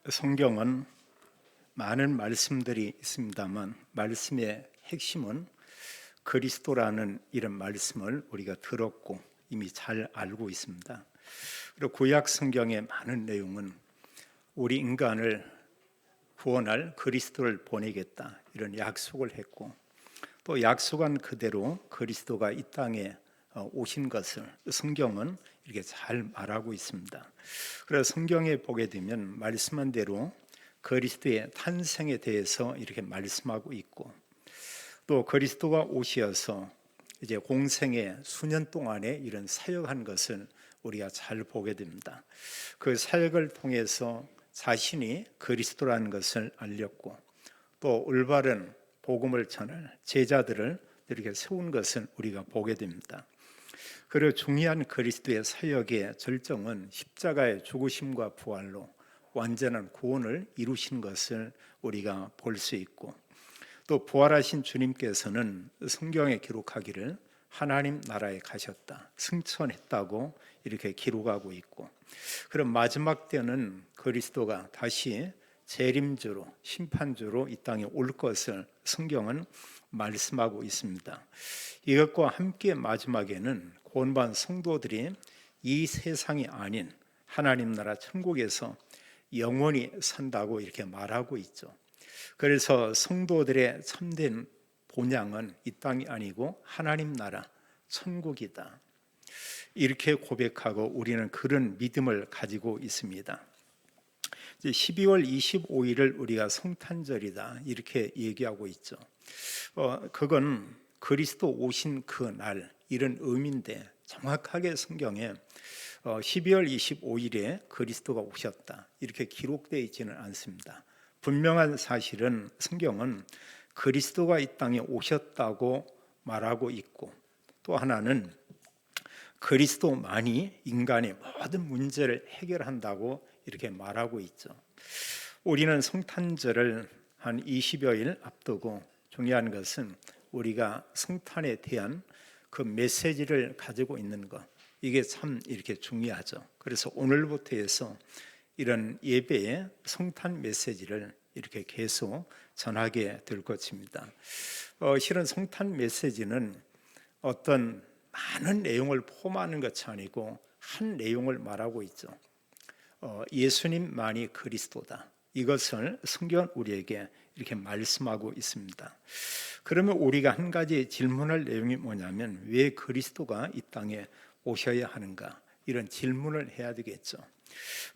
성경은 많은 말씀들이 있습니다만 말씀의 핵심은 그리스도라는 이런 말씀을 우리가 들었고 이미 잘 알고 있습니다. 그리고 구약 성경의 많은 내용은 우리 인간을 구원할 그리스도를 보내겠다 이런 약속을 했고, 또 약속한 그대로 그리스도가 이 땅에 오신 것을 성경은 이렇게 잘 말하고 있습니다. 그래서 성경에 보게 되면 말씀한 대로 그리스도의 탄생에 대해서 이렇게 말씀하고 있고, 또 그리스도가 오셔서 이제 공생의 수년 동안에 이런 사역한 것을 우리가 잘 보게 됩니다. 그 사역을 통해서 자신이 그리스도라는 것을 알렸고, 또 올바른 복음을 전할 제자들을 이렇게 세운 것을 우리가 보게 됩니다. 그리고 중요한 그리스도의 사역의 절정은 십자가의 죽으심과 부활로 완전한 구원을 이루신 것을 우리가 볼 수 있고, 또 부활하신 주님께서는 성경에 기록하기를 하나님 나라에 가셨다, 승천했다고 이렇게 기록하고 있고, 그럼 마지막 때는 그리스도가 다시 재림주로 심판주로 이 땅에 올 것을 성경은 말씀하고 있습니다. 이것과 함께 마지막에는 구원받은 성도들이 이 세상이 아닌 하나님 나라 천국에서 영원히 산다고 이렇게 말하고 있죠. 그래서 성도들의 참된 본향은 이 땅이 아니고 하나님 나라 천국이다, 이렇게 고백하고 우리는 그런 믿음을 가지고 있습니다. 12월 25일을 우리가 성탄절이다 이렇게 얘기하고 있죠. 그건 그리스도 오신 그 날 이런 의미인데, 정확하게 성경에 12월 25일에 그리스도가 오셨다 이렇게 기록되어 있지는 않습니다. 분명한 사실은 성경은 그리스도가 이 땅에 오셨다고 말하고 있고, 또 하나는 그리스도만이 인간의 모든 문제를 해결한다고 이렇게 말하고 있죠. 우리는 성탄절을 한 20여일 앞두고 중요한 것은 우리가 성탄에 대한 그 메시지를 가지고 있는 것, 이게 참 이렇게 중요하죠. 그래서 오늘부터 해서 이런 예배의 성탄 메시지를 이렇게 계속 전하게 될 것입니다. 실은 성탄 메시지는 어떤 많은 내용을 포함하는 것이 아니고 한 내용을 말하고 있죠. 예수님만이 그리스도다, 이것을 성경은 우리에게 이렇게 말씀하고 있습니다. 그러면 우리가 한 가지 질문할 내용이 뭐냐면, 왜 그리스도가 이 땅에 오셔야 하는가, 이런 질문을 해야 되겠죠.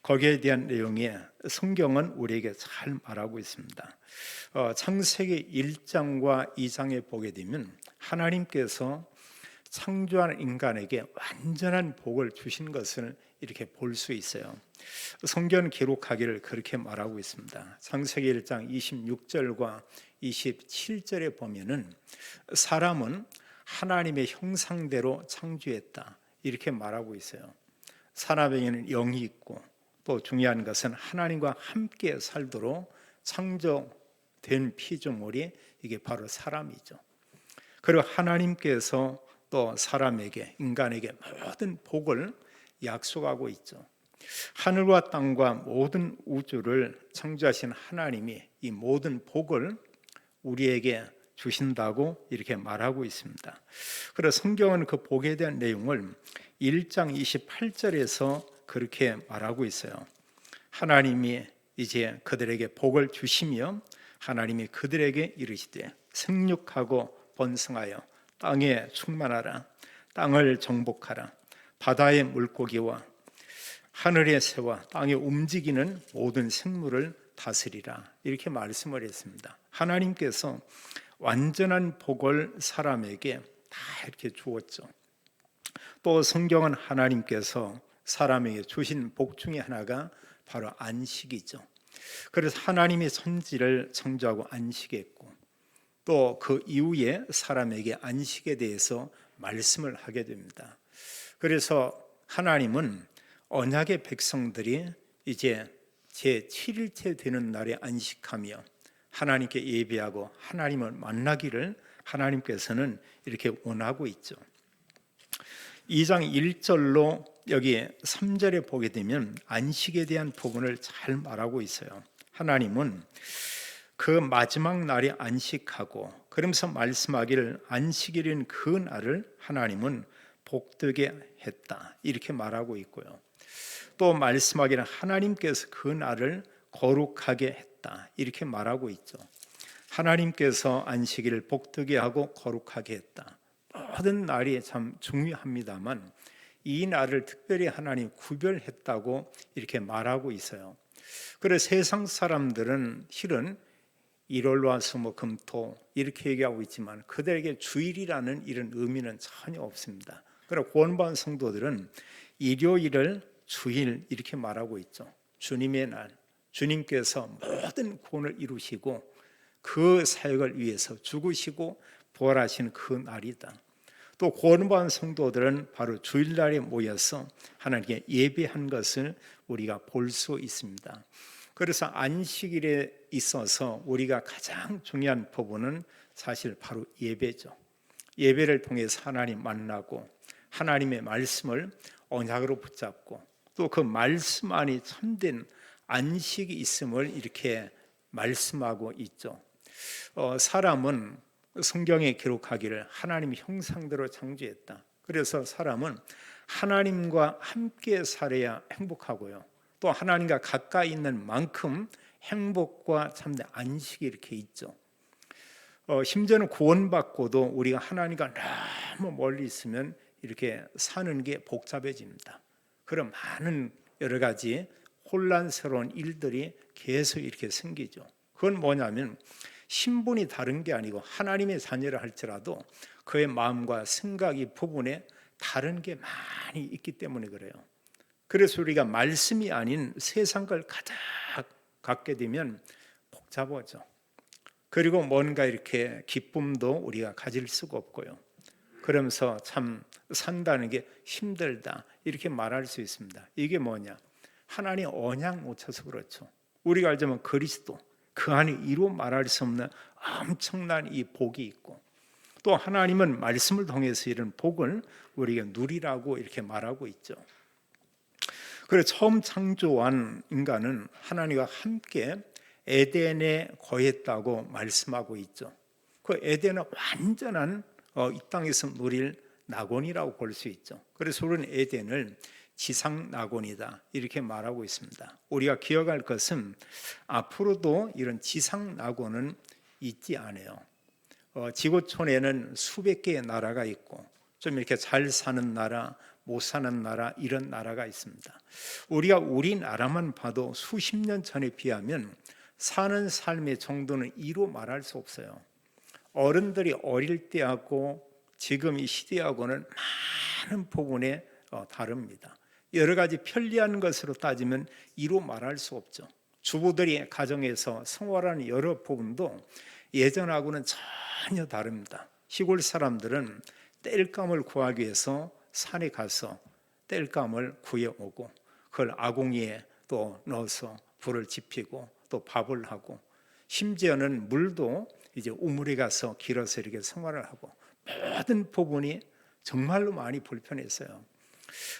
거기에 대한 내용이 성경은 우리에게 잘 말하고 있습니다. 창세기 1장과 2장에 보게 되면 하나님께서 창조한 인간에게 완전한 복을 주신 것을 이렇게 볼 수 있어요. 성경 기록하기를 그렇게 말하고 있습니다. 창세기 1장 26절과 27절에 보면은 사람은 하나님의 형상대로 창조했다 이렇게 말하고 있어요. 사람에게는 영이 있고, 또 중요한 것은 하나님과 함께 살도록 창조된 피조물이 이게 바로 사람이죠. 그리고 하나님께서 또 사람에게, 인간에게 모든 복을 약속하고 있죠. 하늘과 땅과 모든 우주를 창조하신 하나님이 이 모든 복을 우리에게 주신다고 이렇게 말하고 있습니다. 그래서 성경은 그 복에 대한 내용을 1장 28절에서 그렇게 말하고 있어요. 하나님이 이제 그들에게 복을 주시며 하나님이 그들에게 이르시되 생육하고 번성하여 땅에 충만하라, 땅을 정복하라, 바다의 물고기와 하늘의 새와 땅에 움직이는 모든 생물을 다스리라, 이렇게 말씀을 했습니다. 하나님께서 완전한 복을 사람에게 다 이렇게 주었죠. 또 성경은 하나님께서 사람에게 주신 복 중에 하나가 바로 안식이죠. 그래서 하나님이 천지를 창조하고 안식했고, 또 그 이후에 사람에게 안식에 대해서 말씀을 하게 됩니다. 그래서 하나님은 언약의 백성들이 이제 제7일째 되는 날에 안식하며 하나님께 예배하고 하나님을 만나기를 하나님께서는 이렇게 원하고 있죠. 2장 1절로 여기 3절에 보게 되면 안식에 대한 부분을 잘 말하고 있어요. 하나님은 그 마지막 날에 안식하고 그러면서 말씀하기를 안식일인 그 날을 하나님은 복되게 했다 이렇게 말하고 있고요. 또 말씀하기를 하나님께서 그 날을 거룩하게 했다 이렇게 말하고 있죠. 하나님께서 안식일을 복되게 하고 거룩하게 했다. 모든 날이 참 중요합니다만 이 날을 특별히 하나님 구별했다고 이렇게 말하고 있어요. 그래서 세상 사람들은 실은 일월화 수목금토 이렇게 얘기하고 있지만 그들에게 주일이라는 이런 의미는 전혀 없습니다. 그리고 구원받은 성도들은 일요일을 주일 이렇게 말하고 있죠. 주님의 날, 주님께서 모든 구원을 이루시고 그 사역을 위해서 죽으시고 부활하신 그 날이다. 또 구원받은 성도들은 바로 주일날에 모여서 하나님께 예배한 것을 우리가 볼 수 있습니다. 그래서 안식일에 있어서 우리가 가장 중요한 부분은 사실 바로 예배죠. 예배를 통해서 하나님 만나고 하나님의 말씀을 언약으로 붙잡고 또 그 말씀 안에 참된 안식이 있음을 이렇게 말씀하고 있죠. 사람은 성경에 기록하기를 하나님의 형상대로 창조했다. 그래서 사람은 하나님과 함께 살아야 행복하고요. 또 하나님과 가까이 있는 만큼 행복과 참된 안식이 이렇게 있죠. 심지어는 구원받고도 우리가 하나님과 너무 멀리 있으면 이렇게 사는 게 복잡해집니다. 그럼 많은 여러 가지 혼란스러운 일들이 계속 이렇게 생기죠. 그건 뭐냐면 신분이 다른 게 아니고 하나님의 자녀라 할지라도 그의 마음과 생각이 부분에 다른 게 많이 있기 때문에 그래요. 그래서 우리가 말씀이 아닌 세상 걸 가득 갖게 되면 복잡하죠. 그리고 뭔가 이렇게 기쁨도 우리가 가질 수가 없고요. 그러면서 참 산다는 게 힘들다 이렇게 말할 수 있습니다. 이게 뭐냐? 하나님 언약 묻혀서 그렇죠. 우리가 알자면 그리스도 그 안에 이루 말할 수 없는 엄청난 이 복이 있고 또 하나님은 말씀을 통해서 이런 복을 우리가 누리라고 이렇게 말하고 있죠. 그래서 처음 창조한 인간은 하나님과 함께 에덴에 거했다고 말씀하고 있죠. 그 에덴은 완전한 이 땅에서 누릴 낙원이라고 볼 수 있죠. 그래서 우리는 에덴을 지상 낙원이다 이렇게 말하고 있습니다. 우리가 기억할 것은 앞으로도 이런 지상 낙원은 있지 않아요. 지구촌에는 수백 개의 나라가 있고 좀 이렇게 잘 사는 나라, 못 사는 나라 이런 나라가 있습니다. 우리가 우리나라만 봐도 수십 년 전에 비하면 사는 삶의 정도는 이루 말할 수 없어요. 어른들이 어릴 때하고 지금 이 시대하고는 많은 부분에 다릅니다. 여러 가지 편리한 것으로 따지면 이루 말할 수 없죠. 주부들이 가정에서 생활하는 여러 부분도 예전하고는 전혀 다릅니다. 시골 사람들은 땔감을 구하기 위해서 산에 가서 땔감을 구해오고 그걸 아궁이에 또 넣어서 불을 지피고 또 밥을 하고 심지어는 물도 이제 우물에 가서 길어서 이렇게 생활을 하고 모든 부분이 정말로 많이 불편했어요.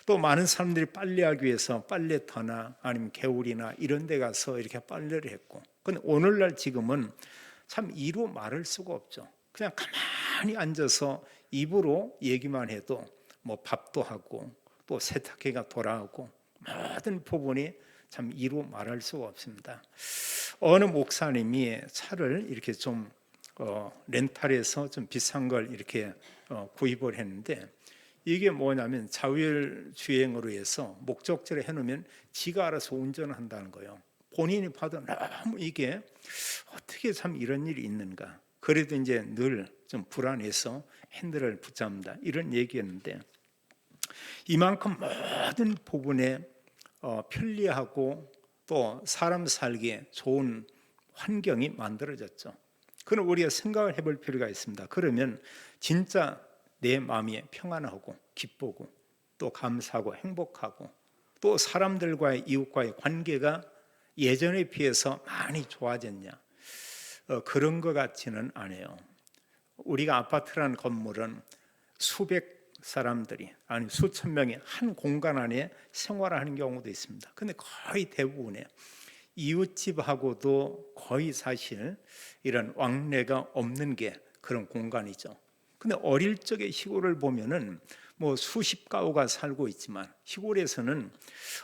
또 많은 사람들이 빨래하기 위해서 빨래터나 아니면 개울이나 이런 데 가서 이렇게 빨래를 했고 근데 오늘날 지금은 참 이루 말할 수가 없죠. 그냥 가만히 앉아서 입으로 얘기만 해도 뭐 밥도 하고 또 세탁기가 돌아오고 모든 부분이 참 이루 말할 수가 없습니다. 어느 목사님이 차를 이렇게 좀 렌탈해서 좀 비싼 걸 이렇게 구입을 했는데 이게 뭐냐면 자율주행으로 해서 목적지를 해놓으면 지가 알아서 운전을 한다는 거예요. 본인이 봐도 너무 이게 어떻게 참 이런 일이 있는가. 그래도 이제 늘 좀 불안해서 핸들을 붙잡는다 이런 얘기였는데 이만큼 모든 부분에 편리하고 또 사람 살기에 좋은 환경이 만들어졌죠. 그럼 우리가 생각을 해볼 필요가 있습니다. 그러면 진짜 내 마음이 평안하고 기쁘고 또 감사하고 행복하고 또 사람들과의 이웃과의 관계가 예전에 비해서 많이 좋아졌냐? 그런 것 같지는 않아요. 우리가 아파트라는 건물은 수백 사람들이 아니 수천 명이 한 공간 안에 생활하는 경우도 있습니다. 근데 거의 대부분의 이웃집하고도 거의 사실 이런 왕래가 없는 게 그런 공간이죠. 근데 어릴 적에 시골을 보면은 뭐 수십 가구가 살고 있지만 시골에서는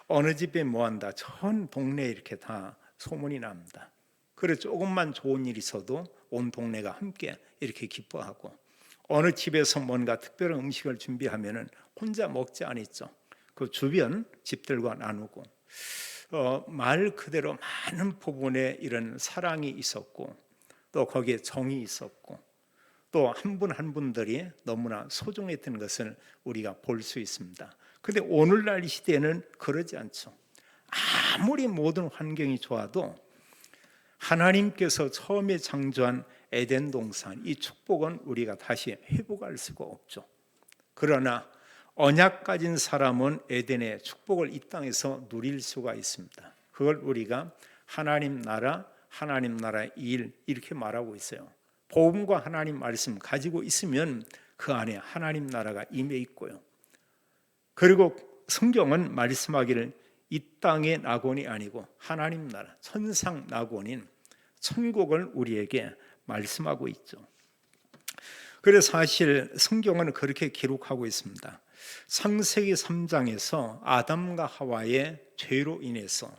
어느 집에 뭐 한다 전 동네에 이렇게 다 소문이 납니다. 그래 조금만 좋은 일이 있어도 온 동네가 함께 이렇게 기뻐하고 어느 집에서 뭔가 특별한 음식을 준비하면은 혼자 먹지 않았죠. 그 주변 집들과 나누고 말 그대로 많은 부분에 이런 사랑이 있었고 또 거기에 정이 있었고 또 한 분 한 분들이 너무나 소중했던 것을 우리가 볼 수 있습니다. 그런데 오늘날 이 시대에는 그러지 않죠. 아무리 모든 환경이 좋아도 하나님께서 처음에 창조한 에덴 동산 이 축복은 우리가 다시 회복할 수가 없죠. 그러나 언약 가진 사람은 에덴의 축복을 이 땅에서 누릴 수가 있습니다. 그걸 우리가 하나님 나라의 일 이렇게 말하고 있어요. 복음과 하나님 말씀 가지고 있으면 그 안에 하나님 나라가 임해 있고요. 그리고 성경은 말씀하기를 이 땅의 낙원이 아니고 하나님 나라 천상 낙원인 천국을 우리에게 말씀하고 있죠. 그래서 사실 성경은 그렇게 기록하고 있습니다. 창세기 3장에서 아담과 하와의 죄로 인해서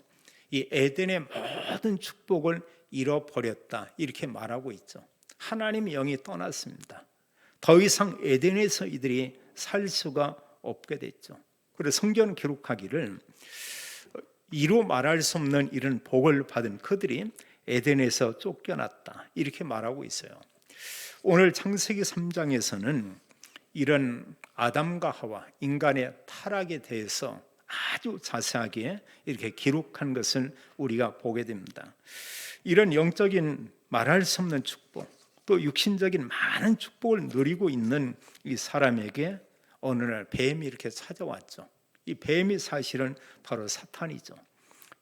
이 에덴의 모든 축복을 잃어버렸다 이렇게 말하고 있죠. 하나님의 영이 떠났습니다. 더 이상 에덴에서 이들이 살 수가 없게 됐죠. 그래서 성경은 기록하기를 이루 말할 수 없는 이런 복을 받은 그들이 에덴에서 쫓겨났다 이렇게 말하고 있어요. 오늘 창세기 3장에서는 이런 아담과 하와 인간의 타락에 대해서 아주 자세하게 이렇게 기록한 것을 우리가 보게 됩니다. 이런 영적인 말할 수 없는 축복 또 육신적인 많은 축복을 누리고 있는 이 사람에게 어느 날 뱀이 이렇게 찾아왔죠. 이 뱀이 사실은 바로 사탄이죠.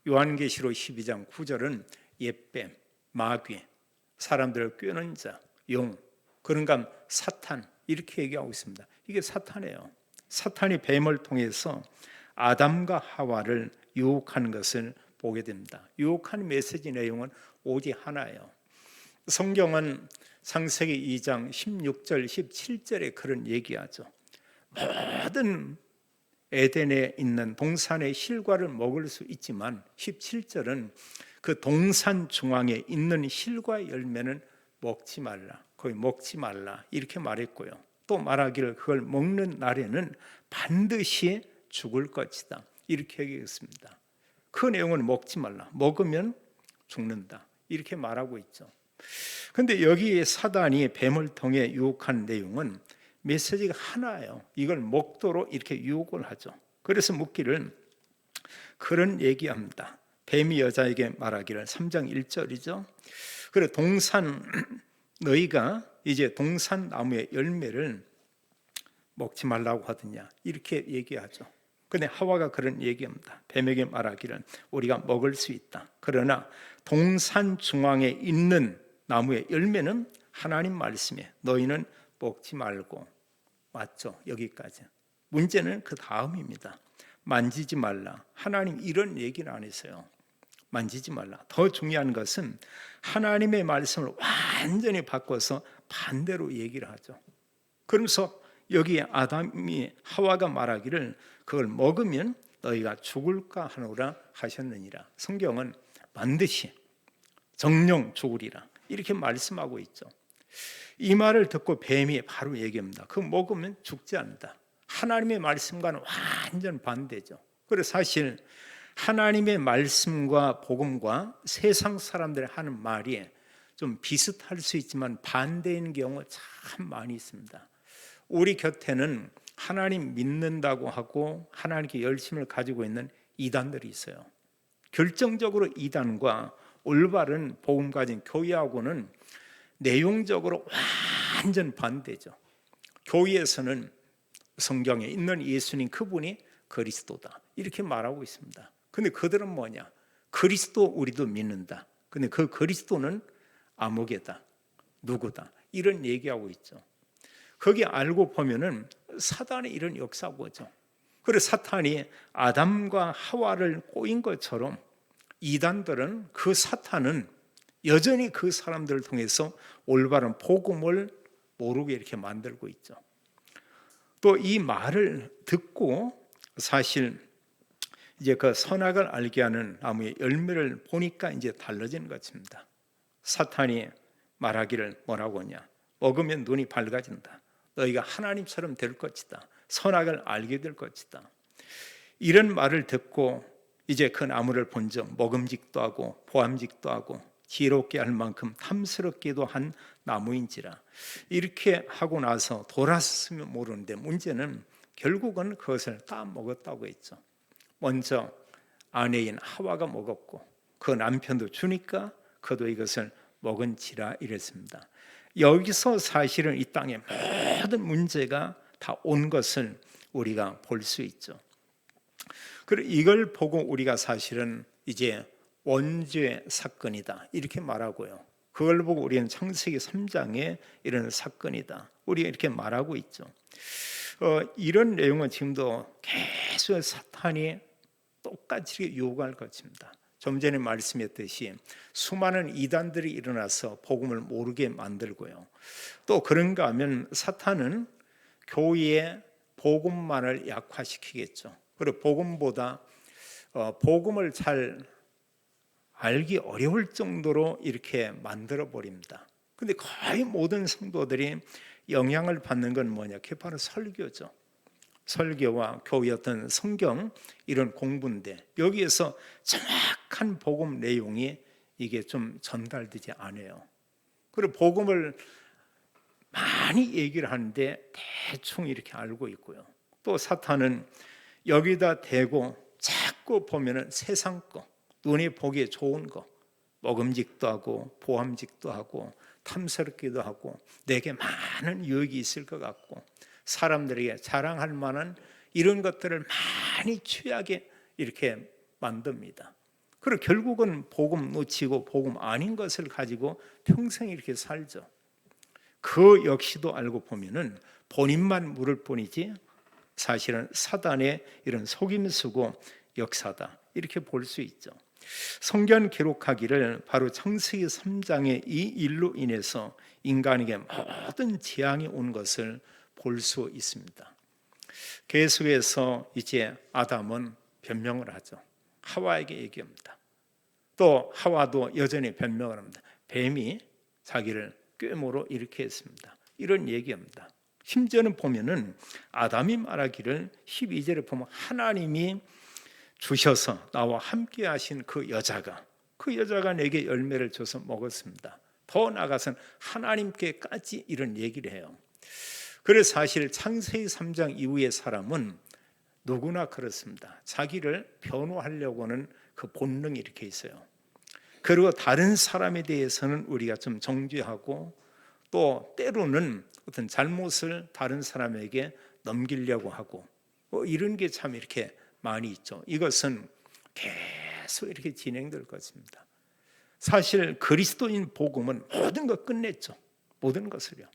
요한계시록 12장 9절은 옛뱀, 마귀, 사람들을 꿰는 자, 용, 그런가 사탄 이렇게 얘기하고 있습니다. 이게 사탄이에요. 사탄이 뱀을 통해서 아담과 하와를 유혹하는 것을 보게 됩니다. 유혹하는 메시지 내용은 오직 하나예요. 성경은 창세기 2장 16절 17절에 그런 얘기하죠. 모든 에덴에 있는 동산의 실과를 먹을 수 있지만 17절은 그 동산 중앙에 있는 실과의 열매는 먹지 말라. 거의 먹지 말라 이렇게 말했고요. 또 말하기를 그걸 먹는 날에는 반드시 죽을 것이다 이렇게 얘기했습니다. 그 내용은 먹지 말라. 먹으면 죽는다 이렇게 말하고 있죠. 그런데 여기에 사단이 뱀을 통해 유혹한 내용은 메시지가 하나예요. 이걸 먹도록 이렇게 유혹을 하죠. 그래서 묻기를 그런 얘기합니다. 뱀이 여자에게 말하기를 3장 1절이죠. 그래 동산 너희가 이제 동산 나무의 열매를 먹지 말라고 하더냐 이렇게 얘기하죠. 근데 하와가 그런 얘기합니다. 뱀에게 말하기를 우리가 먹을 수 있다. 그러나 동산 중앙에 있는 나무의 열매는 하나님 말씀에 너희는 먹지 말고 맞죠? 여기까지. 문제는 그 다음입니다. 만지지 말라. 하나님 이런 얘기는 안 했어요. 만지지 말라. 더 중요한 것은 하나님의 말씀을 완전히 바꿔서 반대로 얘기를 하죠. 그러면서 여기 아담이 하와가 말하기를 그걸 먹으면 너희가 죽을까 하노라 하셨느니라. 성경은 반드시 정령 죽으리라 이렇게 말씀하고 있죠. 이 말을 듣고 뱀이 바로 얘기합니다. 그거 먹으면 죽지 않는다. 하나님의 말씀과는 완전 반대죠. 그래서 사실 하나님의 말씀과 복음과 세상 사람들이 하는 말이 좀 비슷할 수 있지만 반대인 경우 참 많이 있습니다. 우리 곁에는 하나님 믿는다고 하고 하나님께 열심을 가지고 있는 이단들이 있어요. 결정적으로 이단과 올바른 복음 가진 교회하고는 내용적으로 완전 반대죠. 교회에서는 성경에 있는 예수님 그분이 그리스도다 이렇게 말하고 있습니다. 근데 그들은 뭐냐? 그리스도 우리도 믿는다. 근데 그 그리스도는 아무개다, 누구다 이런 얘기하고 있죠. 거기 알고 보면은 사단의 이런 역사고죠. 그래서 사탄이 아담과 하와를 꼬인 것처럼 이단들은 그 사탄은 여전히 그 사람들을 통해서 올바른 복음을 모르게 이렇게 만들고 있죠. 또 이 말을 듣고 사실 이제 그 선악을 알게 하는 나무의 열매를 보니까 이제 달라지는 것입니다. 사탄이 말하기를 뭐라고 하냐? 먹으면 눈이 밝아진다. 너희가 하나님처럼 될 것이다. 선악을 알게 될 것이다. 이런 말을 듣고 이제 그 나무를 본즉 먹음직도 하고 보암직도 하고 지혜롭게 할 만큼 탐스럽기도 한 나무인지라. 이렇게 하고 나서 돌았으면 모르는데 문제는 결국은 그것을 다 먹었다고 했죠. 먼저 아내인 하와가 먹었고 그 남편도 주니까 그도 이것을 먹은지라 이랬습니다. 여기서 사실은 이 땅의 모든 문제가 다 온 것을 우리가 볼 수 있죠. 그리고 이걸 보고 우리가 사실은 이제 원죄 사건이다 이렇게 말하고요. 그걸 보고 우리는 창세기 3장에 이런 사건이다 우리가 이렇게 말하고 있죠. 이런 내용은 지금도 계속 사탄이 똑같이 유혹할 것입니다. 좀 전에 말씀했듯이 수많은 이단들이 일어나서 복음을 모르게 만들고요. 또 그런가 하면 사탄은 교회의 복음만을 약화시키겠죠. 그리고 복음보다 복음을 잘 알기 어려울 정도로 이렇게 만들어 버립니다. 근데 거의 모든 성도들이 영향을 받는 건 뭐냐? 그게 바로 설교죠. 설교와 교회 어떤 성경 이런 공부인데 여기에서 정확한 복음 내용이 이게 좀 전달되지 않아요. 그리고 복음을 많이 얘기를 하는데 대충 이렇게 알고 있고요. 또 사탄은 여기다 대고 자꾸 보면은 세상 거, 눈에 보기에 좋은 거, 먹음직도 하고 보암직도 하고 탐스럽기도 하고 내게 많은 유익이 있을 것 같고 사람들에게 자랑할 만한 이런 것들을 많이 취하게 이렇게 만듭니다. 그리고 결국은 복음 놓치고 복음 아닌 것을 가지고 평생 이렇게 살죠. 그 역시도 알고 보면은 본인만 물을 뿐이지 사실은 사단의 이런 속임수고 역사다 이렇게 볼 수 있죠. 성경 기록하기를 바로 창세기 3장의 이 일로 인해서 인간에게 모든 재앙이 온 것을 볼 수 있습니다. 계속해서 이제 아담은 변명을 하죠. 하와에게 얘기합니다. 또 하와도 여전히 변명을 합니다. 뱀이 자기를 꾀모로 이렇게 했습니다. 이런 얘기합니다. 심지어는 보면은 아담이 말하기를 12절에 보면 하나님이 주셔서 나와 함께 하신 그 여자가 내게 열매를 줘서 먹었습니다. 더 나아가서는 하나님께까지 이런 얘기를 해요. 그래서 사실 창세기 3장 이후의 사람은 누구나 그렇습니다. 자기를 변호하려고 하는 그 본능이 이렇게 있어요. 그리고 다른 사람에 대해서는 우리가 좀 정죄하고 또 때로는 어떤 잘못을 다른 사람에게 넘기려고 하고 이런 게 참 이렇게 많이 있죠. 이것은 계속 이렇게 진행될 것입니다. 사실 그리스도인 복음은 모든 것 끝냈죠. 모든 것을요.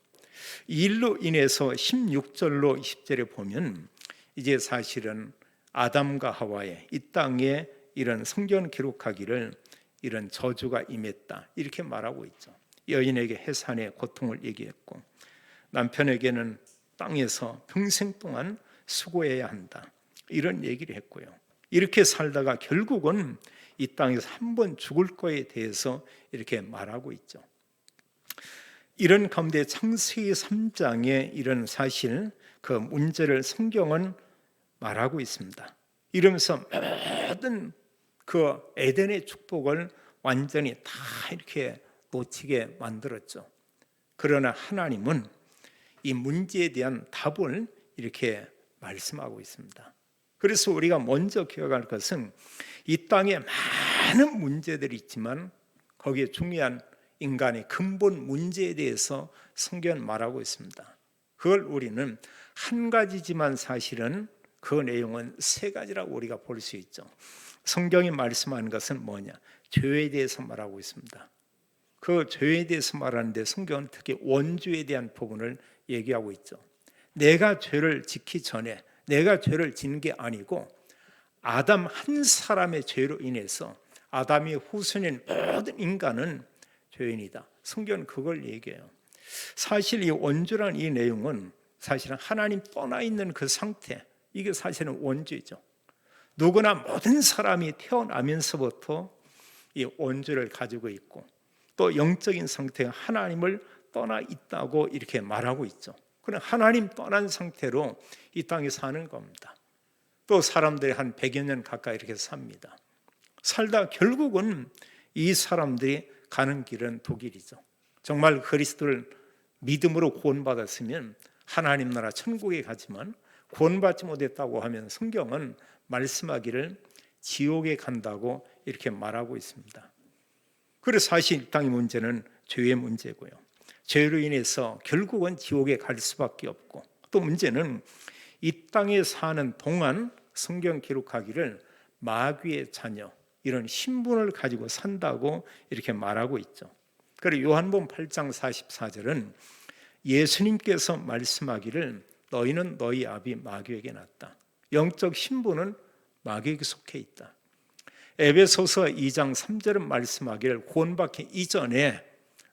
이 일로 인해서 16절로 20절에 보면 이제 사실은 아담과 하와의 이 땅에 이런 성경 기록하기를 이런 저주가 임했다 이렇게 말하고 있죠. 여인에게 해산의 고통을 얘기했고 남편에게는 땅에서 평생 동안 수고해야 한다 이런 얘기를 했고요. 이렇게 살다가 결국은 이 땅에서 한 번 죽을 거에 대해서 이렇게 말하고 있죠. 이런 가운데 창세기 3장에 이런 사실 그 문제를 성경은 말하고 있습니다. 이러면서 모든 그 에덴의 축복을 완전히 다 이렇게 놓치게 만들었죠. 그러나 하나님은 이 문제에 대한 답을 이렇게 말씀하고 있습니다. 그래서 우리가 먼저 기억할 것은 이 땅에 많은 문제들이 있지만 거기에 중요한 인간의 근본 문제에 대해서 성경은 말하고 있습니다. 그걸 우리는 한 가지지만 사실은 그 내용은 세 가지라고 우리가 볼 수 있죠. 성경이 말씀하는 것은 뭐냐? 죄에 대해서 말하고 있습니다. 그 죄에 대해서 말하는데 성경은 특히 원죄에 대한 부분을 얘기하고 있죠. 내가 죄를 짓기 전에 내가 죄를 짓는 게 아니고 아담 한 사람의 죄로 인해서 아담의 후손인 모든 인간은 죄인이다. 성경은 그걸 얘기해요. 사실 이 원죄라는 이 내용은 사실은 하나님 떠나 있는 그 상태, 이게 사실은 원죄죠. 누구나 모든 사람이 태어나면서부터 이 원죄를 가지고 있고 또 영적인 상태가 하나님을 떠나 있다고 이렇게 말하고 있죠. 그럼 하나님 떠난 상태로 이 땅에 사는 겁니다. 또 사람들이 한 100여 년 가까이 이렇게 삽니다. 살다 결국은 이 사람들이 가는 길은 독일이죠. 정말 그리스도를 믿음으로 구원받았으면 하나님 나라 천국에 가지만 구원받지 못했다고 하면 성경은 말씀하기를 지옥에 간다고 이렇게 말하고 있습니다. 그래서 사실 이 땅의 문제는 죄의 문제고요. 죄로 인해서 결국은 지옥에 갈 수밖에 없고 또 문제는 이 땅에 사는 동안 성경 기록하기를 마귀의 자녀 이런 신분을 가지고 산다고 이렇게 말하고 있죠. 그리고 요한복음 8장 44절은 예수님께서 말씀하기를 너희는 너희 아비 마귀에게 났다. 영적 신분은 마귀에게 속해 있다. 에베소서 2장 3절은 말씀하기를 구원받기 이전에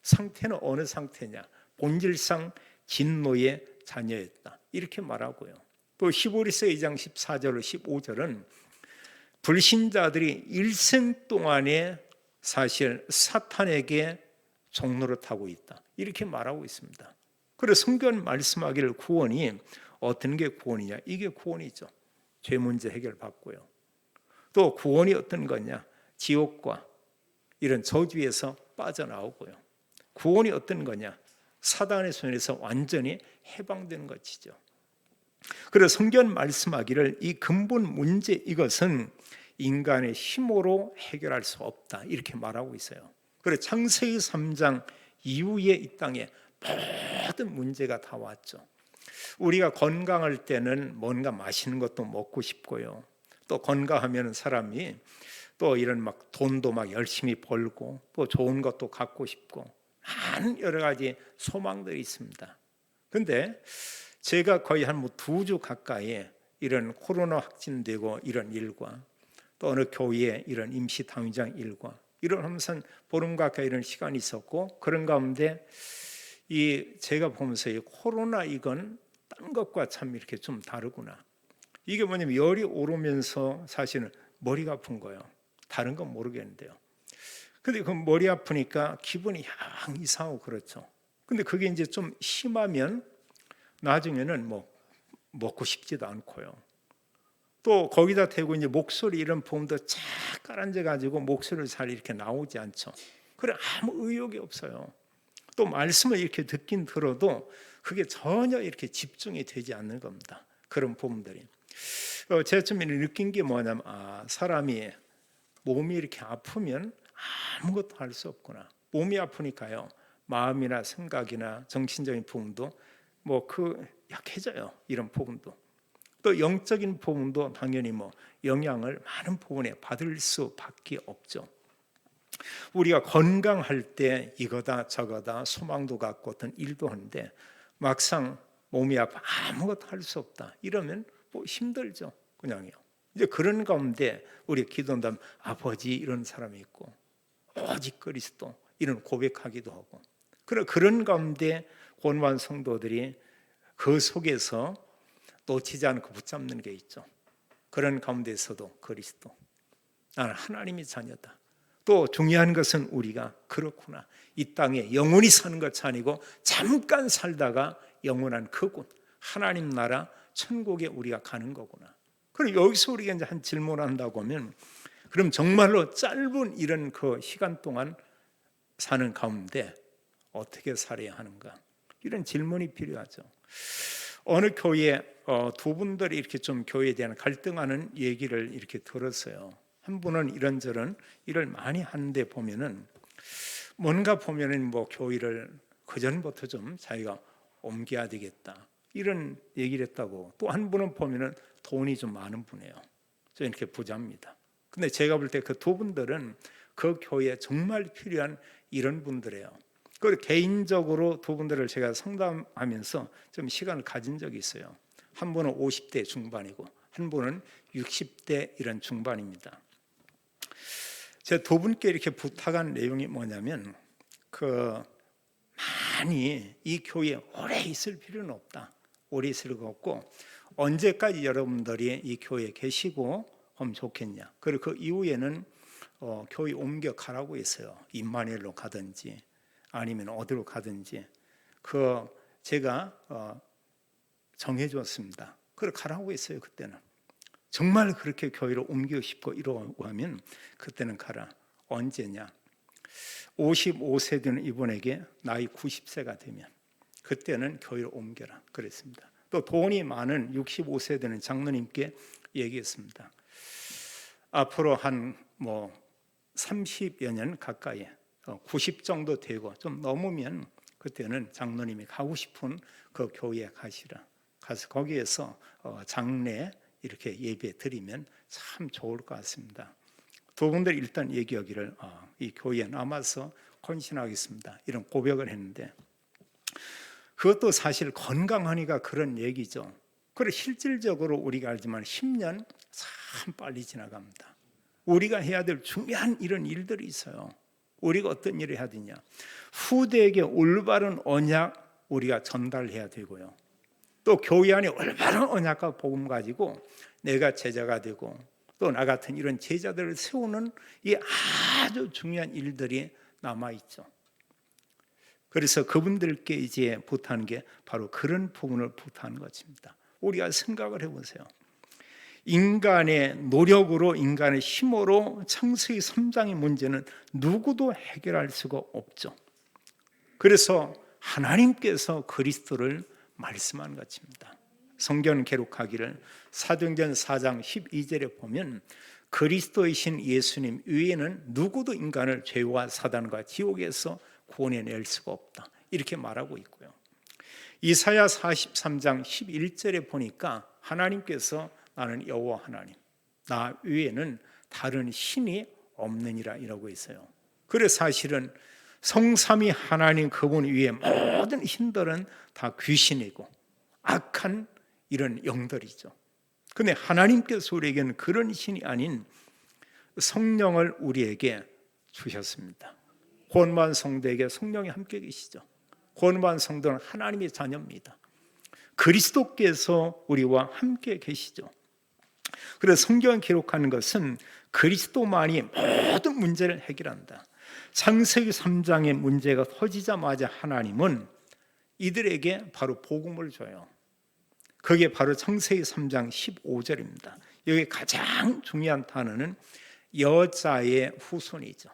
상태는 어느 상태냐? 본질상 진노의 자녀였다. 이렇게 말하고요. 또 히브리서 2장 14절 15절은 불신자들이 일생 동안에 사실 사탄에게 종노릇하고 있다. 이렇게 말하고 있습니다. 그래서 성경 말씀하기를 구원이 어떤 게 구원이냐? 이게 구원이죠. 죄 문제 해결받고요. 또 구원이 어떤 거냐? 지옥과 이런 저주에서 빠져나오고요. 구원이 어떤 거냐? 사단의 손에서 완전히 해방되는 것이죠. 그래서 성경 말씀하기를 이 근본 문제 이것은 인간의 힘으로 해결할 수 없다. 이렇게 말하고 있어요. 그래서 창세기 3장 이후에 이 땅에 모든 문제가 다 왔죠. 우리가 건강할 때는 뭔가 맛있는 것도 먹고 싶고요. 또 건강하면 사람이 또 이런 막 돈도 막 열심히 벌고 또 좋은 것도 갖고 싶고 많은 여러 가지 소망들이 있습니다. 근데 제가 거의 한 2주 가까이 이런 코로나 확진되고 이런 일과 또 어느 교회에 이런 임시 당위장 일과 이런 하면서 보름 가까이 이런 시간이 있었고 그런 가운데 이 제가 보면서 이 코로나 이건 딴 것과 참 이렇게 좀 다르구나. 이게 뭐냐면 열이 오르면서 사실은 머리가 아픈 거예요. 다른 건 모르겠는데요. 근데 그 머리 아프니까 기분이 양 이상하고 그렇죠. 근데 그게 이제 좀 심하면 나중에는 뭐 먹고 싶지도 않고요. 또 거기다 대고 이제 목소리 이런 부분도 착 깔아앉아 가지고 목소리를 잘 이렇게 나오지 않죠. 그래 아무 의욕이 없어요. 또 말씀을 이렇게 듣긴 들어도 그게 전혀 이렇게 집중이 되지 않는 겁니다. 그런 부분들이. 제가 좀 느낀 게 뭐냐면 사람이 몸이 이렇게 아프면 아무것도 할 수 없구나. 몸이 아프니까요. 마음이나 생각이나 정신적인 부분도 뭐 약해져요. 이런 부분도. 또 영적인 부분도 당연히 뭐 영향을 많은 부분에 받을 수밖에 없죠. 우리가 건강할 때 이거다 저거다 소망도 갖고 어떤 일도 하는데 막상 몸이 아파 아무것도 할 수 없다. 이러면 뭐 힘들죠. 그냥요. 이제 그런 가운데 우리 기도한다면 아버지 이런 사람이 있고 오직 그리스도 이런 고백하기도 하고 그런 가운데 권한 성도들이 그 속에서 놓치지 않고 붙잡는 게 있죠. 그런 가운데서도 그리스도 나는 하나님의 자녀다. 또 중요한 것은 우리가 그렇구나. 이 땅에 영원히 사는 것이 아니고 잠깐 살다가 영원한 그곳 하나님 나라 천국에 우리가 가는 거구나. 그럼 여기서 우리가 이제 한 질문을 한다고 하면 그럼 정말로 짧은 이런 그 시간 동안 사는 가운데 어떻게 살아야 하는가? 이런 질문이 필요하죠. 어느 교회 두 분들이 이렇게 좀 교회에 대한 갈등하는 얘기를 이렇게 들었어요. 한 분은 이런저런 일을 많이 하는데 보면은 뭔가 보면은 뭐 교회를 그 전부터 좀 자기가 옮겨야 되겠다 이런 얘기를 했다고. 또 한 분은 보면은 돈이 좀 많은 분이에요. 저 이렇게 부자입니다. 근데 제가 볼 때 그 두 분들은 그 교회에 정말 필요한 이런 분들이에요. 그리고 개인적으로 두 분들을 제가 상담하면서 좀 시간을 가진 적이 있어요. 한 분은 50대 중반이고 한 분은 60대 이런 중반입니다. 제가 두 분께 이렇게 부탁한 내용이 뭐냐면 많이 이 교회에 오래 있을 필요는 없다. 오래 있을 필요가 없고 언제까지 여러분들이 이 교회에 계시고 하면 좋겠냐. 그리고 그 이후에는 교회 옮겨 가라고 했어요. 임마누엘로 가든지 아니면 어디로 가든지 제가 정해줬습니다. 그래 가라고 했어요. 그때는 정말 그렇게 교회로 옮기고 싶고 이러고 하면 그때는 가라. 언제냐? 55세 되는 이분에게 나이 90세가 되면 그때는 교회로 옮겨라 그랬습니다. 또 돈이 많은 65세 되는 장로님께 얘기했습니다. 앞으로 한 30여 년 가까이 90 정도 되고 좀 넘으면 그때는 장로님이 가고 싶은 그 교회에 가시라. 가서 거기에서 장례 이렇게 예배 드리면 참 좋을 것 같습니다. 두 분들 일단 얘기하기를 이 교회에 남아서 헌신하겠습니다. 이런 고백을 했는데 그것도 사실 건강하니까 그런 얘기죠. 그리고 실질적으로 우리가 알지만 10년 참 빨리 지나갑니다. 우리가 해야 될 중요한 이런 일들이 있어요. 우리가 어떤 일을 해야 되냐? 후대에게 올바른 언약 우리가 전달해야 되고요. 또 교회 안에 올바른 언약과 복음 가지고 내가 제자가 되고 또 나 같은 이런 제자들을 세우는 이 아주 중요한 일들이 남아있죠. 그래서 그분들께 이제 부탁하는 게 바로 그런 부분을 부탁하는 것입니다. 우리가 생각을 해보세요. 인간의 노력으로 인간의 힘으로 창세기 3장의 문제는 누구도 해결할 수가 없죠. 그래서 하나님께서 그리스도를 말씀한 것입니다. 성경 기록하기를 사도행전 4장 12절에 보면 그리스도이신 예수님 외에는 누구도 인간을 죄와 사단과 지옥에서 구원해낼 수가 없다. 이렇게 말하고 있고요. 이사야 43장 11절에 보니까 하나님께서 나는 여호와 하나님, 나 외에는 다른 신이 없느니라 이라고 있어요. 그래서 사실은 성삼위 하나님 그분 위에 모든 신들은 다 귀신이고 악한 이런 영들이죠. 그런데 하나님께서 우리에게는 그런 신이 아닌 성령을 우리에게 주셨습니다. 구원받은 성도에게 성령이 함께 계시죠. 구원받은 성도는 하나님의 자녀입니다. 그리스도께서 우리와 함께 계시죠. 그래서 성경을 기록하는 것은 그리스도만이 모든 문제를 해결한다. 창세기 3장의 문제가 터지자마자 하나님은 이들에게 바로 복음을 줘요. 그게 바로 창세기 3장 15절입니다. 여기 가장 중요한 단어는 여자의 후손이죠.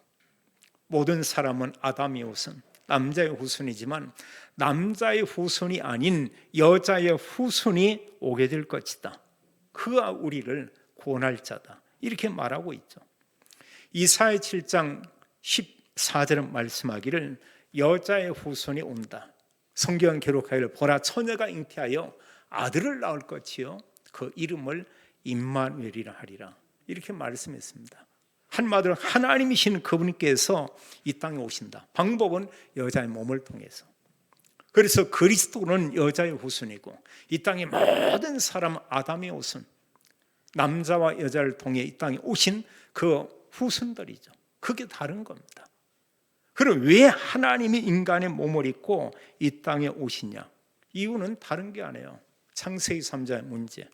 모든 사람은 아담의 후손, 남자의 후손이지만 남자의 후손이 아닌 여자의 후손이 오게 될 것이다. 그가 우리를 구원할 자다. 이렇게 말하고 있죠. 이사야 7장 14절은 말씀하기를 여자의 후손이 온다. 성경 기록하기를 보라 처녀가 잉태하여 아들을 낳을 것이요 그 이름을 임마누엘이라 하리라. 이렇게 말씀했습니다. 한마디로 하나님이신 그분께서 이 땅에 오신다. 방법은 여자의 몸을 통해서. 그래서 그리스도는 여자의 후손이고 이 땅의 모든 사람은 아담의 후손, 남자와 여자를 통해 이 땅에 오신 그 후손들이죠. 그게 다른 겁니다. 그럼 왜 하나님이 인간의 몸을 입고 이 땅에 오시냐? 이유는 다른 게 아니에요. 창세기 3장의 문제,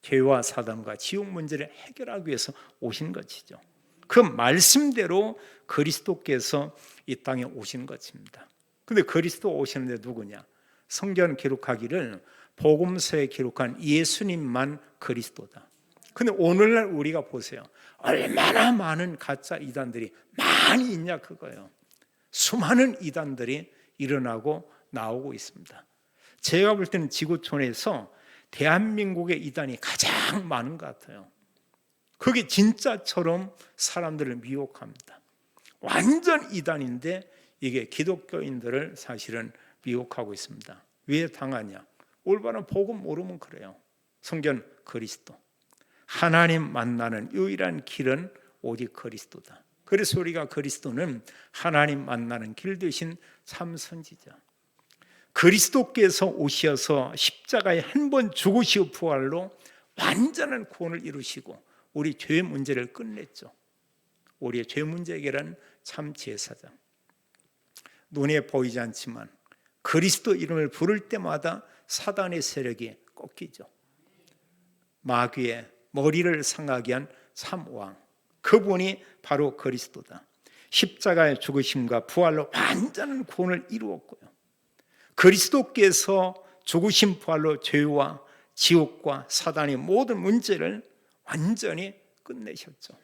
죄와 사단과 지옥 문제를 해결하기 위해서 오신 것이죠. 그 말씀대로 그리스도께서 이 땅에 오신 것입니다. 근데 그리스도 오시는데 누구냐? 성경 기록하기를 복음서에 기록한 예수님만 그리스도다. 근데 오늘날 우리가 보세요. 얼마나 많은 가짜 이단들이 많이 있냐 그거예요. 수많은 이단들이 일어나고 나오고 있습니다. 제가 볼 때는 지구촌에서 대한민국의 이단이 가장 많은 것 같아요. 그게 진짜처럼 사람들을 미혹합니다. 완전 이단인데 이게 기독교인들을 사실은 미혹하고 있습니다. 왜 당하냐? 올바른 복음 모르면 그래요. 성경 그리스도. 하나님 만나는 유일한 길은 오직 그리스도다. 그래서 우리가 그리스도는 하나님 만나는 길 되신 참 선지자, 그리스도께서 오셔서 십자가에 한 번 죽으시고 부활로 완전한 구원을 이루시고 우리 죄 문제를 끝냈죠. 우리의 죄 문제 해결한 참 제사장. 눈에 보이지 않지만 그리스도 이름을 부를 때마다 사단의 세력이 꺾이죠. 마귀의 머리를 상하게 한 참왕, 그분이 바로 그리스도다. 십자가의 죽으심과 부활로 완전한 구원을 이루었고요, 그리스도께서 죽으심 부활로 죄와 지옥과 사단의 모든 문제를 완전히 끝내셨죠.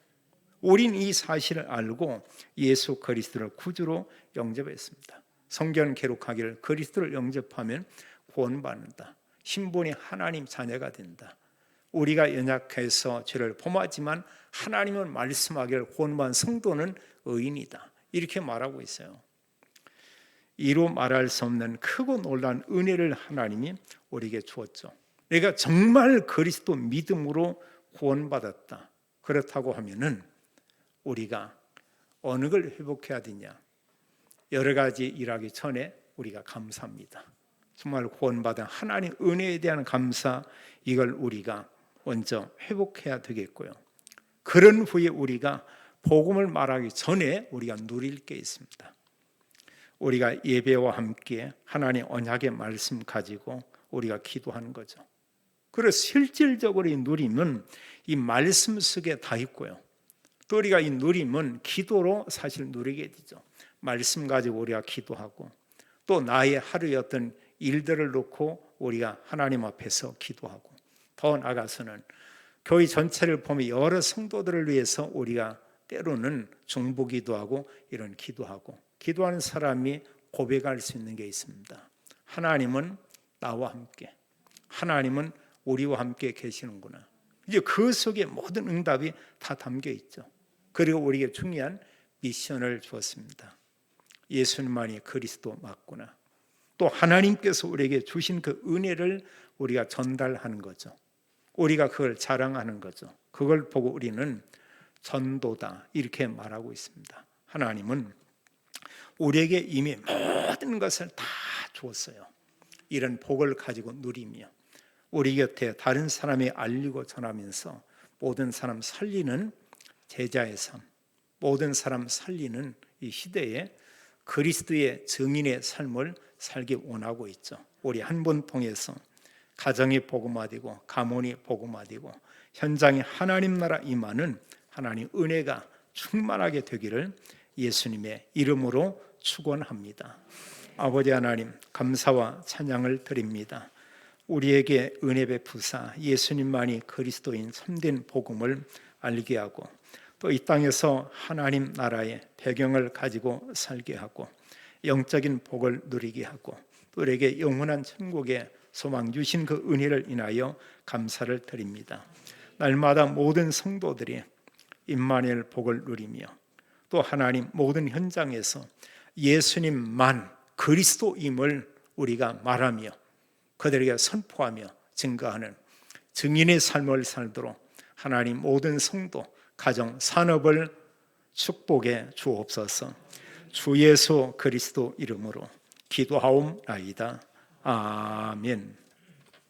우린 이 사실을 알고 예수 그리스도를 구주로 영접했습니다. 성경 기록하기를 그리스도를 영접하면 구원받는다, 신분이 하나님 자녀가 된다, 우리가 연약해서 죄를 범하지만 하나님은 말씀하기를 구원받은 성도는 의인이다, 이렇게 말하고 있어요. 이루 말할 수 없는 크고 놀라운 은혜를 하나님이 우리에게 주었죠. 내가 정말 그리스도 믿음으로 구원받았다, 그렇다고 하면은 우리가 어느 걸 회복해야 되냐? 여러 가지 일하기 전에 우리가 감사합니다. 정말 구원받은 하나님 은혜에 대한 감사, 이걸 우리가 먼저 회복해야 되겠고요, 그런 후에 우리가 복음을 말하기 전에 우리가 누릴 게 있습니다. 우리가 예배와 함께 하나님 언약의 말씀 가지고 우리가 기도하는 거죠. 그래서 실질적으로 이 누림은 이 말씀 속에 다 있고요, 또 우리가 이 누림은 기도로 사실 누리게 되죠. 말씀 가지고 우리가 기도하고, 또 나의 하루의 어떤 일들을 놓고 우리가 하나님 앞에서 기도하고, 더 나아가서는 교회 전체를 보면 여러 성도들을 위해서 우리가 때로는 중보기도하고 이런 기도하고, 기도하는 사람이 고백할 수 있는 게 있습니다. 하나님은 나와 함께, 하나님은 우리와 함께 계시는구나. 이제 그 속에 모든 응답이 다 담겨 있죠. 그리고 우리에게 중요한 미션을 주었습니다. 예수님만이 그리스도 맞구나. 또 하나님께서 우리에게 주신 그 은혜를 우리가 전달하는 거죠. 우리가 그걸 자랑하는 거죠. 그걸 보고 우리는 전도다, 이렇게 말하고 있습니다. 하나님은 우리에게 이미 모든 것을 다 주었어요. 이런 복을 가지고 누리며 우리 곁에 다른 사람이 알리고 전하면서 모든 사람 살리는 제자의 삶, 모든 사람 살리는 이 시대에 그리스도의 증인의 삶을 살기 원하고 있죠. 우리 한 번 통해서 가정이 복음화되고 가문이 복음화되고 현장에 하나님 나라 임하는 하나님 은혜가 충만하게 되기를 예수님의 이름으로 축원합니다. 아버지 하나님, 감사와 찬양을 드립니다. 우리에게 은혜 베푸사 예수님만이 그리스도인 참된 복음을 알게 하고, 또 이 땅에서 하나님 나라의 배경을 가지고 살게 하고 영적인 복을 누리게 하고, 또 우리에게 영원한 천국의 소망 주신 그 은혜를 인하여 감사를 드립니다. 날마다 모든 성도들이 임마누엘 복을 누리며, 또 하나님 모든 현장에서 예수님만 그리스도임을 우리가 말하며 그들에게 선포하며 증거하는 증인의 삶을 살도록 하나님 모든 성도, 가정, 산업을 축복해 주옵소서. 주 예수 그리스도 이름으로 기도하옵나이다. 아멘.